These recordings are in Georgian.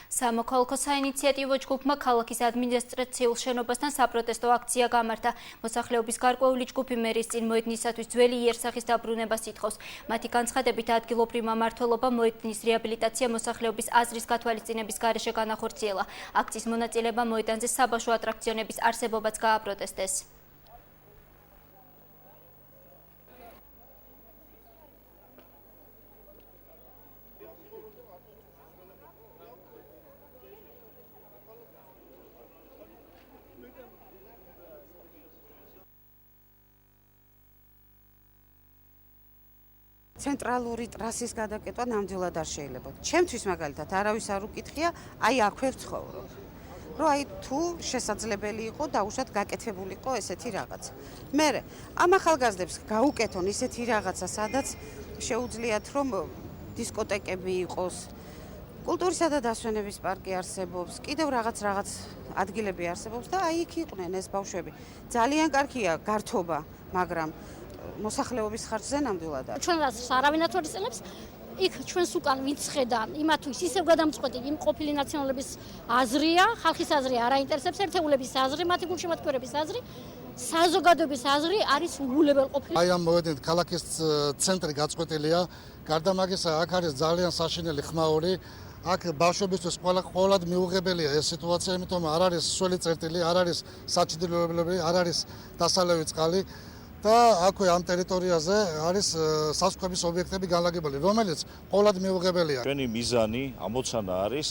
სამოქალაქო საინიციატივო ჯგუფმა ქალაქის ადმინისტრაციულ შენობასთან საპროტესტო აქცია გამართა. მოსახლეობის გარკვეული ჯგუფი მერის წინ მოედნისათვის ძველი იერსახის დაბრუნებას ითხოვს. მათი განცხადებით ადგილობრივმა მმართველობამ მოედნის რეაბილიტაცია მოსახლეობის აზრის გათვალისწინების გარეშე განახორციელა. აქციის მონაწილეებმა მოედანზე საბავშვო ატრაქციონების არსებობაც გააპროტესტეს. ცენტრალური ტრასის გადაკეთვა ნამდვილად არ შეიძლება. ჩემთვის მაგალითად არავის არ უკითხია, აი აქვე ვცხოვრობ. რომ აი თუ შესაძლებელი იყო დაუშვათ გაკეთებულიყო ესეთი რაღაც. მერე ამ ახალგაზრდებს გაუკეთონ ისეთი რაღაცა, სადაც შეუძლიათ რომ დისკოტეკები იყოს, კულტურისა და დასვენების პარკი არსებობს, კიდევ რაღაც ადგილები არსებობს და აი იქ იყვნენ ეს ბავშვები. ძალიან კარგია გართობა, მაგრამ მოსახლეობის ხარჯზე ნამდვილად არ. ჩვენ არავინაც არ იცელებს, იქ ჩვენს უკან ვინც ხედა, იმათვის ისევ გადამწყვეტი იმ ყოფილი ნაციონალების აზრია, ხალხის აზრი არ აინტერესებს, ერთეულების აზრი, მათი გულშემატკივრების აზრი, საზოგადოების აზრი არის უგულებელყოფილი. აი ამ მოედნით ქალაქის ცენტრი გაწყვეტილია, გარდა მაგისა აქ არის ძალიან საშინელი ხმაური. აქ ბავშვებისთვის ყველად მიუღებელია ეს სიტუაცია, იმიტომ არ არის სველი წერტილი, არ არის საჩრდილოებები, არ არის დასალევი წყალი. და აქვე ამ ტერიტორიაზე არის სასუქების ობიექტები განლაგებული, რომელიც ყოველად მიუღებელია. ჩვენი მიზანი, ამოცანა არის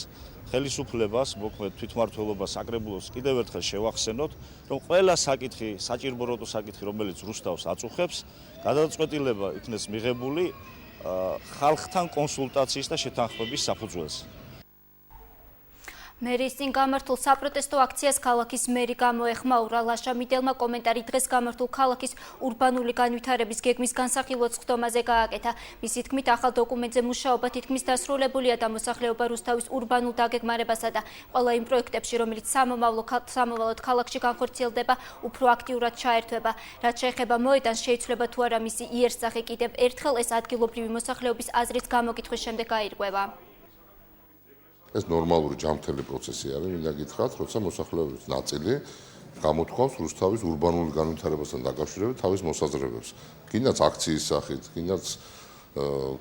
ხელისუფლებას, მოქმედ თვითმმართველობას, საკრებულოს კიდევ ერთხელ შევახსენოთ, რომ ყველა საკითხი, საჭირობროტო საკითხი, რომელიც რუსთავს აწუხებს, გადაწყვეტილება იქნეს მიღებული ხალხთან კონსულტაციის და შეთანხმების საფუძველზე. მერის წინ გამართულ საპროტესტო აქციას ქალაქის მერი გამოეხმაურა. ლაშა მიდელმა კომენტარი დღეს გამართულ ქალაქის ურბანული განვითარების გეგმის განსახილველ სხდომაზე გააკეთა. მისი თქმით, ახალ დოკუმენტზე მუშაობა თითქმის დასრულებულია და მოსახლეობა რუსთავის ურბანულ დაგეგმარებასა და ყველა იმ პროექტებში, რომელიც სამომავლოდ ქალაქში განხორციელდება, უფრო აქტიურად ჩაერთვება. რაც შეეხება მოედანს, შეიცვლება თუ არა მისი იერსახე კიდევ ერთხელ ეს ადგილობრივი მოსახლეობის აზრის გამოკითხვის შემდეგ გაირკვევა. ეს ნორმალური ჯანმრთელი პროცესი არის, მინდა გითხრათ, როცა მოსახლეობის ნაწილი გამოთქვამს რუსთავის ურბანული განვითარებასთან დაკავშირებით თავის მოსაზრებებს. კიდაც აქციის სახით, კიდაც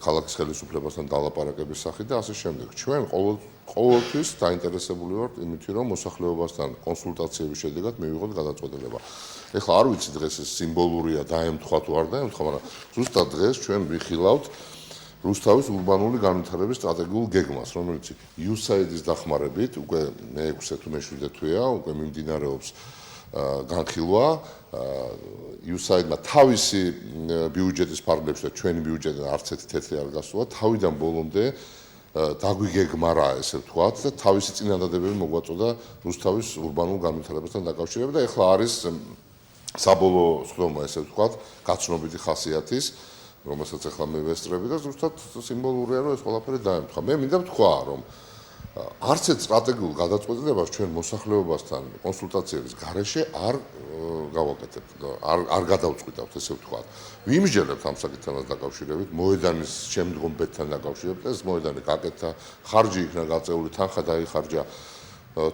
ქალაქის ხელისუფლებასთან დალაპარაკების სახით და ასე შემდეგ. ჩვენ ყოველთვის დაინტერესებული ვართ იმით, რომ მოსახლეობასთან კონსულტაციების შედეგად მივიღოთ გადაწყვეტილება. ეხლა არ ვიცი დღეს ეს სიმბოლურია, დაემთხვა თუ არ დაემთხვა, მაგრამ ზუსტად დღეს ჩვენ ვიხილავთ რუსთავის ურბანული განვითარების სტრატეგიულ გეგმას, რომელიც USAID-ის დახმარებით უკვე მე-6 თუ მე-7 თვეა, უკვე მიმდინარეობს განხილვა. USAID-მა თავისი ბიუჯეტის ფარგლებში და ჩვენი ბიუჯეტიდან არც ერთი თეთრი არ გასულა, თავიდან ბოლომდე დაგვიგეგმარა, ესე ვთქვათ, და თავისი წინადადებები მოგვაწოდა რუსთავის ურბანულ განვითარებასთან დაკავშირებით და ეხლა არის საბოლოო სხდომა, ესე ვთქვათ, გაცნობიტი ხასიათის, რომელსაც ახლა მივესწრები და ზუსტად სიმბოლურია, რომ ეს ყველაფერი დაემთხვა. მე მინდა ვთქვა, რომ არც ერთ სტრატეგიულ გადაწყვეტილებას ჩვენ მოსახლეობასთან კონსულტაციების გარეშე არ გავაკეთებთ, არ გადავწყვიტავთ, ესე ვთქვათ. ვიმსჯელებთ ამ საკითხთან დაკავშირებით, მოედანის შემდგომ ბედთან დაკავშირებით, ეს მოედანი გაკეთდა, ხარჯი იქნა გაწეული, თანხა დაიხარჯა.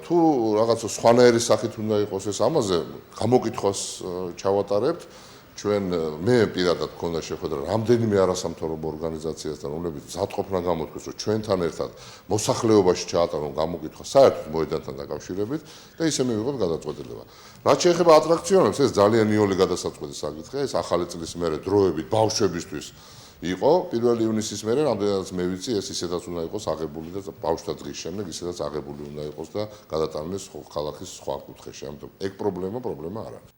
თუ რაღაცა სხვანაირი სახით უნდა იყოს ეს, ამაზე გამოკითხვას ჩავატარებთ. ჩვენ მე პირადად მქონდა შეხვედრა რამდენიმე არასამთავრობო ორგანიზაციასთან, რომლებიც მზადყოფნა გამოთქვეს, რომ ჩვენთან ერთად მოსახლეობაში ჩაატარონ გამოკითხვა საერთოდ მოედანთან დაკავშირებით და ისე მივიღოთ გადაწყვეტილება. რაც შეეხება ატრაქციონებს, ეს ძალიან იოლი გადასაწყვეტი საკითხია, ეს ახალი წლის მერე დროებით ბავშვებისთვის იყო 1 ივნისის მერე, რამდენადაც მე ვიცი, ეს ისედაც უნდა იყოს აღებული და ბავშვთა დღის შემდეგ ისედაც აღებული უნდა იყოს და გადატანილეს ქალაქის სხვა კუთხეში, ამიტომ ეგ პრობლემა არ არის.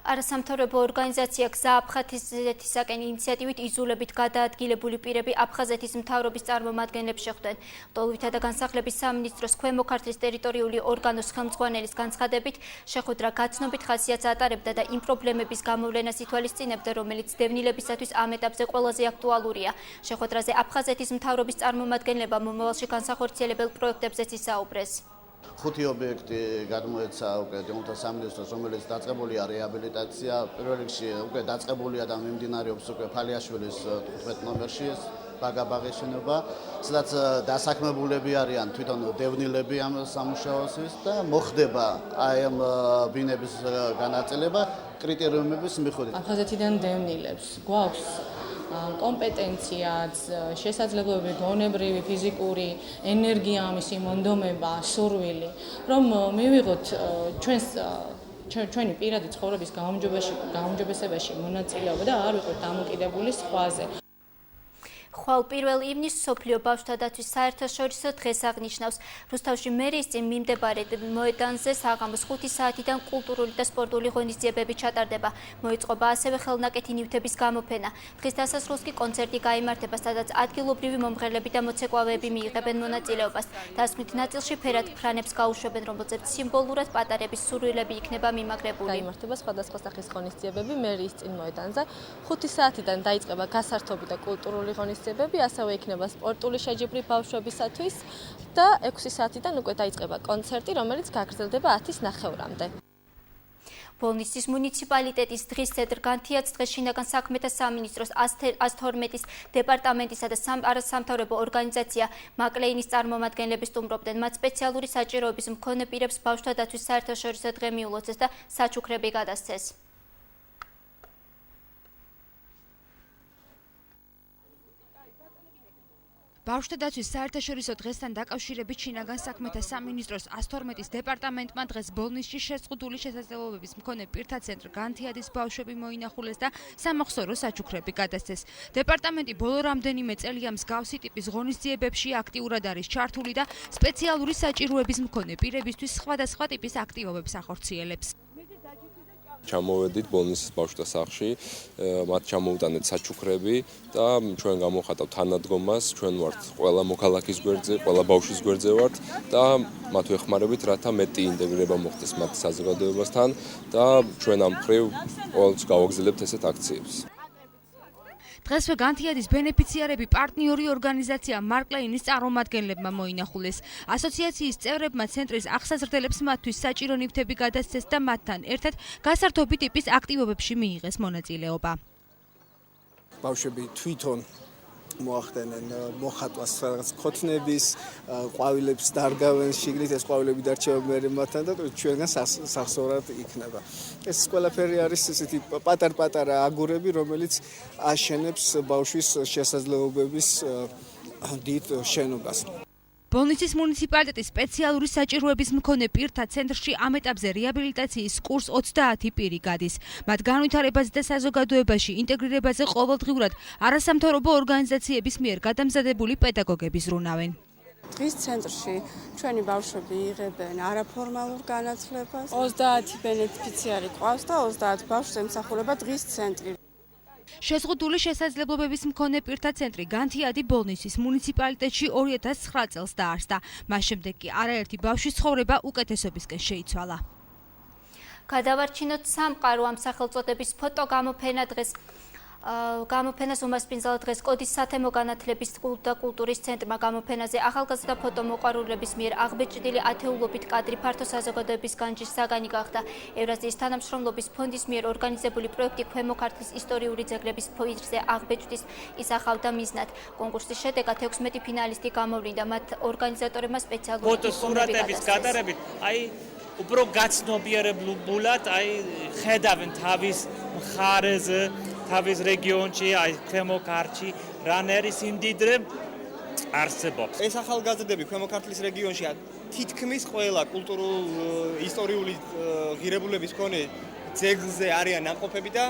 არასამთავრობო ორგანიზაცია გზა აფხაზეთისაკენ ინიციატივით იზოლებით გადაადგილებული პირები აფხაზეთის მთავრობის წარმომადგენლებს შეხვდნენ. ლტოლვითა და განსახლების სამინისტროს ქვემო ქართლის ტერიტორიული ორგანოს ხელმძღვანელის განცხადებით, შეხვედრა გაცნობით ხასიათს ატარებდა და იმ პრობლემების გამოვლენას ითვალისწინებდა, რომელიც დევნილებისათვის ამ ეტაპზე ყველაზე აქტუალურია. შეხვედრაზე აფხაზეთის მთავრობის წარმომადგენლებმა მომავალში განსახორციელებელ პროექტებზეც ისაუბრეს. 5 ობიექტი გადმოეცა უკვე დევნილთა სამინისტროს, რომელიც დაწყებულია რეაბილიტაცია. პირველ რიგში უკვე დაწყებულია და მიმდინარეობს უკვე ფალიაშვილის 15 ნომერში ბაგაბაღის შენობა, სადაც დასაქმებულები არიან თვითონ დევნილები ამ სამუშაოსთვის და მოხდება აი ამ ბინების განაწილება კრიტერიუმების მიხედვით. ახალგაზრდიდან დევნილებს გვაქვს კომპეტენციაც, შესაძლებლობები, გონებრივი, ფიზიკური, ენერგია ამისი, მონდომება, სურვილი, რომ მივიღოთ ჩვენი პირადი ცხოვრების გაუმჯობესებაში მონაწილეობა და არ ვიყოთ დამოკიდებული სხვაზე. ხვალ 1 ივნისს მსოფლიო ბავშვთა დათვის საერთაშორისო დღეს აღნიშნავს. რუსთავში მერის წინ მიმდებარე მოედანზე საღამოს 5 საათიდან კულტურული და სპორტული ღონისძიებები ჩატარდება. მოიწყობა ასევე ხელნაკეთი ნივთების გამოფენა. დღის დასასრულს კი კონცერტი გაიმართება, სადაც ადგილობრივი მომღერლები და მოცეკვავეები მიიღებენ მონაწილეობას. დასკვნით ნაწილში ფერად ფრანებს გაუშვებენ, რომელზეც სიმბოლურად პატარების სურვილები იქნება მიმაგრებული. გაიმართება სხვადასხვა სახის ღონისძიებები მერის წინ მოედანზე. 5 საათიდან დაიწყება გასართობი და კულტურული ღონისძიებები, ასევე იქნება სპორტული შეჯიბრი ბავშვებისათვის და 6 საათიდან უკვე დაიწყება კონცერტი, რომელიც გაგრძელდება 10:30-მდე. ბოლნისის მუნიციპალიტეტის დღის ცენტრ განთიადს დღეს შინაგან საქმეთა სამინისტროს 112-ის დეპარტამენტისა და არასამთავრობო ორგანიზაცია მაკლეინის წარმომადგენლები სტუმრობდნენ. მათ სპეციალური საჭიროების მქონე პირებს ბავშვთა დათვის საერთაშორისო დღე მიულოცეს და საჩუქრები გადასცეს. ბავშვთა დათვის საერთაშორისო დღესთან დაკავშირებით შინაგან საქმეთა სამინისტროს 112-ის დეპარტამენტმა დღეს ბოლნისში შეზღუდული შესაძლებლობების მქონე პირთა ცენტრ განთიადის ბავშვები მოინახულეს და სამახსოვრო საჩუქრები გადასცეს. დეპარტამენტი ბოლო რამდენიმე წელია მსგავსი ტიპის ღონისძიებებში აქტიურად არის ჩართული და სპეციალური საჭიროების მქონე პირებისთვის სხვადასხვა ტიპის აქტივობებს ახორციელებს. ჩამოვედით ბოლნისის ბავშვთა სახლში, მათ ჩამოუტანეთ საჩუქრები და ჩვენ გამოვხატავთ თანადგომას, ჩვენ ვართ ყველა მოქალაქის გვერდზე, ყველა ბავშვის გვერდზე ვართ და მათ ვეხმარებით, რათა მეტი ინტეგრირება მოხდეს მათ საზოგადოებასთან და ჩვენ ამ მხრივ ყოველთვის გავაგრძელებთ ესეთ აქციებს. დღესვე განთიადის ბენეფიციარები პარტნიორი ორგანიზაცია მარკლეინის წარმომადგენლებმა მოინახულეს. ასოციაციის წევრებმა ცენტრის აღსაზრდელებს მათთვის საჭირო ნივთები გადასცეს და მათთან ერთად გასართობი ტიპის აქტივობებში მიიღეს მონაწილეობა. ბავშვები თვითონ მოახდენენ მოხატვას რაღაც ქოთნების, ყვავილებს დარგავენ, შიგნით ეს ყვავილები დარჩება მათთან და ჩვენგან სახსოვრად იქნება. ეს ყველაფერი არის ესეთი პატარ-პატარა აგურები, რომელიც აშენებს ბავშვის შესაძლებლობების დიდ შენობას. ბოლნისის მუნიციპალიტეტის სპეციალური საჭიროების მქონე პირთა ცენტრში ამ ეტაპზე რეაბილიტაციის კურს 30 პირი გადის. მათ განვითარებაზე და საზოგადოებაში ინტეგრირებაზე ყოველდღიურად არასამთავრობო ორგანიზაციების მიერ გადამზადებული პედაგოგები ზრუნავენ. დღის ცენტრში ჩვენი ბავშვები იღებენ არაფორმალურ განათლებას. 30 ბენეფიციარი ყავს და 30 ბავშვს ემსახურება დღის ცენტრი. შეზღუდული შესაძლებლობების მქონე პირთა ცენტრი განთიადი ბოლნისის მუნიციპალიტეტში 2009 წელს დაარსდა. მას შემდეგ კი არაერთი ბავშვის ცხოვრება უკეთესობისკენ შეიცვალა. გადავარჩინოთ სამყარო ამ სახელწოდების ფოტო გამოფენა დღეს. გამოფენას უმასპინძლა დღეს კოდის სათემო განათლების და კულტურის ცენტრმა გამოფენაზე ახალგაზრდა ფოტომოყვარულების მიერ აღბეჭდილი ათეულობით კადრი ფართო საზოგადოების განჯის საგანი გახდა. ევრაზიის თანამშრომლობის ფონდის მიერ ორგანიზებული პროექტი ქვემო ქართლის ისტორიული ძეგლების ფირზე აღბეჭდის ისახავდა მიზნად. კონკურსის შედეგად 16 ფინალისტი გამოვლინდა. მათ ორგანიზატორებმა სპეციალური ფოტოსურათების გადარებით უფრო გაცნობიერებულად ხედავენ თავის მხარეზე, თავის რეგიონში, ქვემო ქართლში რანერი სიმდიდრე არსებობს. ეს ახალგაზრდები ქვემო ქართლის რეგიონში თითქმის ყველა კულტურულ ისტორიული ღირებულების მქონე ძეგლზე არიან ნამყოფები და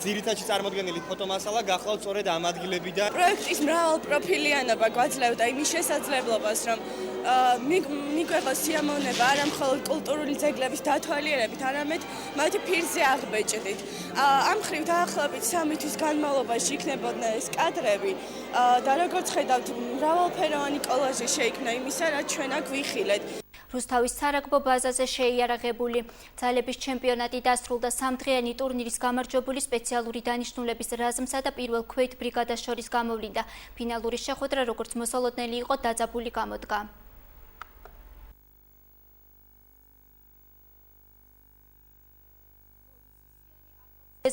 ძირითადში წარმოდგენილი ფოტომასალა გახლავთ სწორედ ამ ადგილებიდან. პროექტის მრავალპროფილიანობა გვაძლევდა იმის შესაძლებლობას, რომ მიგვეღოს სიამოვნება არა მხოლოდ კულტურული ძეგლების დათვალიერებით, არამედ მათი ფირზე აღბეჭდით. ამ მხრივ დაახლოებით 3 თვის განმავლობაში იქნებოდნენ ეს კადრები და როგორც ხედავთ, მრავალფეროვანი კოლაჟი შეიქმნა იმისა, რაც ჩვენ აქ ვიხილეთ. რუსთავის სარაგბო ბაზაზე შეიარაღებული ძალების ჩემპიონატი დასრულდა. 3დღიანი ტურნირის გამარჯვებული სპეციალური დანიშნულების რაზმსა და პირველ ქვეით ბრიგადას შორის გამოვლინდა. ფინალური შეხვედრა როგორც მოსალოდნელი იყო, დაძაბული გამოდგა.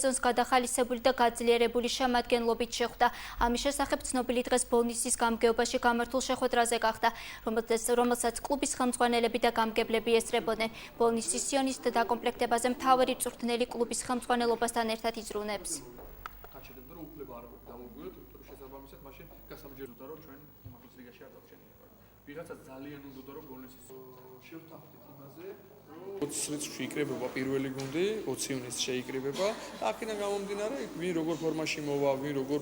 სეზონს გადახალისებული და გაძლიერებული შემადგენლობით შეხვდა. ამის შესახებ ცნობილი დღეს ბოლნისის გამგეობაში გამართულ შეხვედრაზე გახდა, რომელსაც კლუბის ხელმძღვანელები და გამგებლები ესწრებოდნენ. ბოლნისის სიონისტ დაკომპლექტებაზე მთავარი მწვრთნელი კლუბის ხელმძღვანელობასთან ერთად იზრუნებს. ვიღაცა ძალიან უნდოდა რომ ბოლნისის შევთანხმდით იმაზე, რომ 20 რიცხვში იკრიბება პირველი გუნდი, 20 ივნისს შეიკრიბება და აქედან გამომდინარე, ვინ როგორ ფორმაში მოვა, ვინ როგორ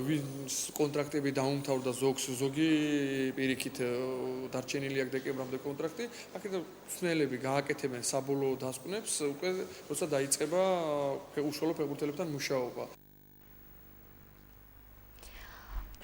ვინს კონტრაქტები დაუმთავრდა ზოგი პირიქით დარჩენილი აქვს დეკემბრამდე კონტრაქტი, აქედან მწვრთნელები გააკეთებენ საბოლოო დასკვნებს, უკვე როცა დაიწყება უშუალო ფეხბურთელებთან მუშაობა.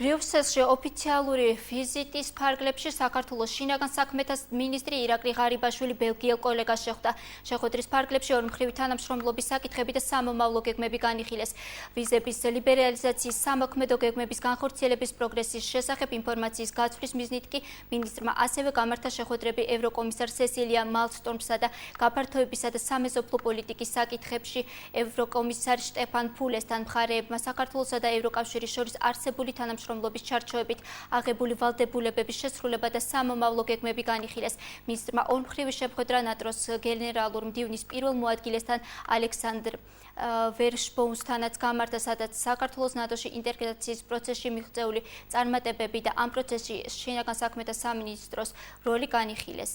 ბრიუსელში ოფიციალური ვიზიტის ფარგლებში საქართველოს შინაგან საქმეთა მინისტრი ირაკლი ღარიბაშვილი ბელგიელ კოლეგას შეხვდა. შეხვედრის ფარგლებში ორმხრივი თანამშრომლობის საკითხები და სამომავლო გეგმები განიხილეს. ვიზების ლიბერალიზაციის სამოქმედო გეგმების განხორციელების პროგრესის შესახებ ინფორმაციის გაცვლის მიზნით კი მინისტრმა ასევე გამართა შეხვედრები ევროკომისარ სესილია მალმსტრომსა და გაფართოებისა და სამეზობლო პოლიტიკის საკითხებში ევროკომისარ შტეფან ფულესთან. მხარეებმა საქართველოსა და ევროკავშირის შორის არსებული თანამშრომლობის ჩარჩოებით აღებული ვალდებულებების შესრულება და სამომავლო გეგმები განიხილეს. მინისტრმა ორმხრივი შეხვედრა ნატოს გენერალურ მდივნის პირველ მოადგილესთან ალექსანდრ ვერშბოუნსთანაც გამართა, სადაც საქართველოს ნატოში ინტეგრაციის პროცესში მიღწეული წარმატებები და ამ პროცესში შინაგან საქმეთა სამინისტროს როლი განიხილეს.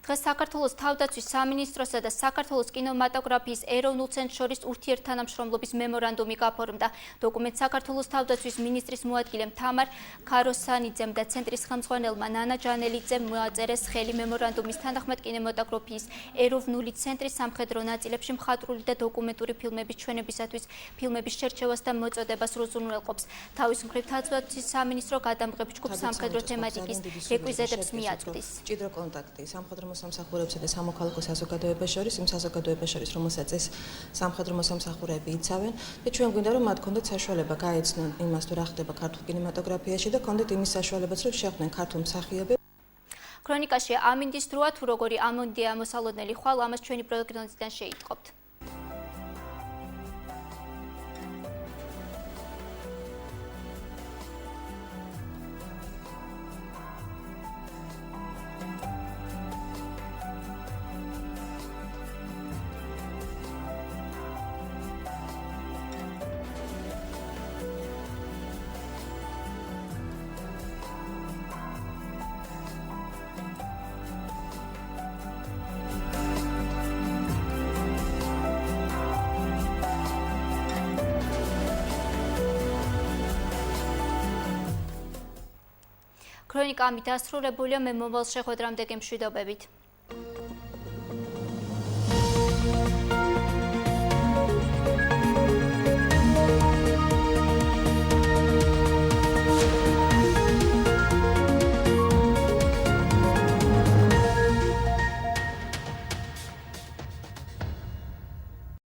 დღეს საქართველოს თავდაცვის სამინისტროსა და საქართველოს კინემატოგრაფიის ეროვნულ ცენტრს შორის ურთიერთთანამშრომლობის მემორანდუმი გაფორმდა. დოკუმენტს საქართველოს თავდაცვის მინისტრის მოადგილემ თამარ ქაროსანიძემ და ცენტრის ხელმძღვანელმა ნანა ჯანელიძემ მოაწერეს ხელი. მემორანდუმის თანახმად კინემატოგრაფიის ეროვნული ცენტრი სამხედრო ნაწილებში მხატვრული და დოკუმენტური ფილმების ჩვენებისათვის ფილმების შერჩევას და მოწოდებას უზრუნველყოფს. თავის მხრივ თავდაცვის სამინისტრო გადამღებ ჯგუფს სამხედრო თემატიკის რეკვიზიტებს მიაწვდის. ჭიდრო კონტაქტი სამხედრო მოსამსახურებსა და სამოქალაქო საზოგადოებას შორის, იმ საზოგადოებას შორის, რომელსაც ეს სამხედრო მოსამსახურეები იცავენ და ჩვენ გვინდა რომ მათ ქონდეთ საშუალება გაეცნონ იმას, თუ რა ხდება ქართულ კინემატოგრაფიაში და ქონდეთ იმის საშუალებაც, რომ შეხვდნენ ქართულ მსახიობებს. ქრონიკაში ამინდის დროა, თუ როგორი ამონდია მოსალოდნელი ხვალ, ამას ჩვენი პროგნოზიდან შეიტყობთ. ქრონიკა ამით დასრულებულია, მე მომავალ შეხვედრამდე გემშვიდობებით.